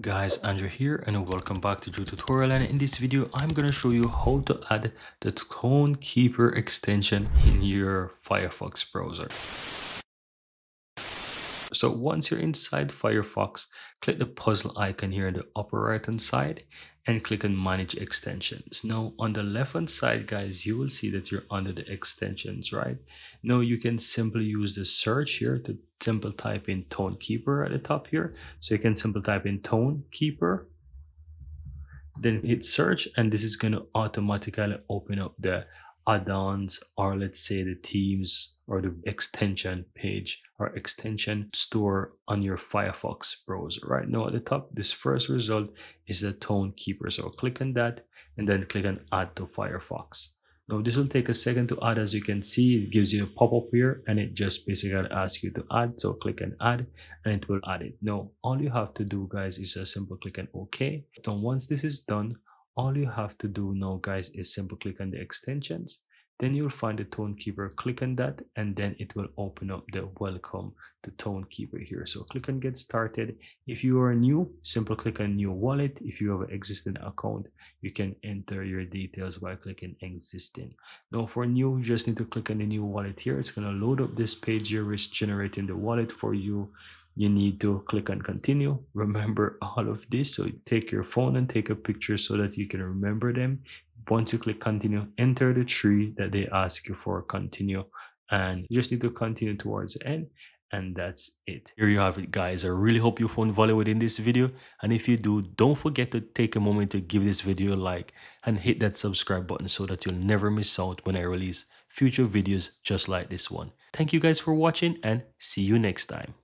Guys, Andrew here and welcome back to Drew Tutorial, and in this video I'm gonna show you how to add the TonKeeper extension in your Firefox browser. So once you're inside Firefox, click the puzzle icon here in the upper right hand side and click on manage extensions. Now on the left hand side, guys, you will see that you're under the extensions, right? Now you can simply use the search here to simple type in TonKeeper at the top here. So you can simply type in TonKeeper, then hit search, and this is going to automatically open up the add-ons, or let's say the themes or the extension page or extension store on your Firefox browser. Right now at the top, this first result is the TonKeeper, so click on that and then click on add to Firefox. Now this will take a second to add. As you can see, it gives you a pop-up here and it just basically asks you to add, so click on add and it will add it. Now all you have to do, guys, is a simple click on OK. So once this is done, all you have to do now, guys, is simple click on the extensions. Then you'll find the TonKeeper, click on that, and then it will open up the welcome to TonKeeper here. So click on get started. If you are new, simple click on new wallet. If you have an existing account, you can enter your details by clicking existing. Now for new, you just need to click on the new wallet here. It's going to load up this page here, which is generating the wallet for you. You need to click on continue. Remember all of this, so take your phone and take a picture so that you can remember them. Once you click continue, enter the tree that they ask you for, continue, and you just need to continue towards the end, and that's it. Here you have it, guys. I really hope you found value within this video, and if you do, don't forget to take a moment to give this video a like and hit that subscribe button so that you'll never miss out when I release future videos just like this one. Thank you guys for watching and see you next time.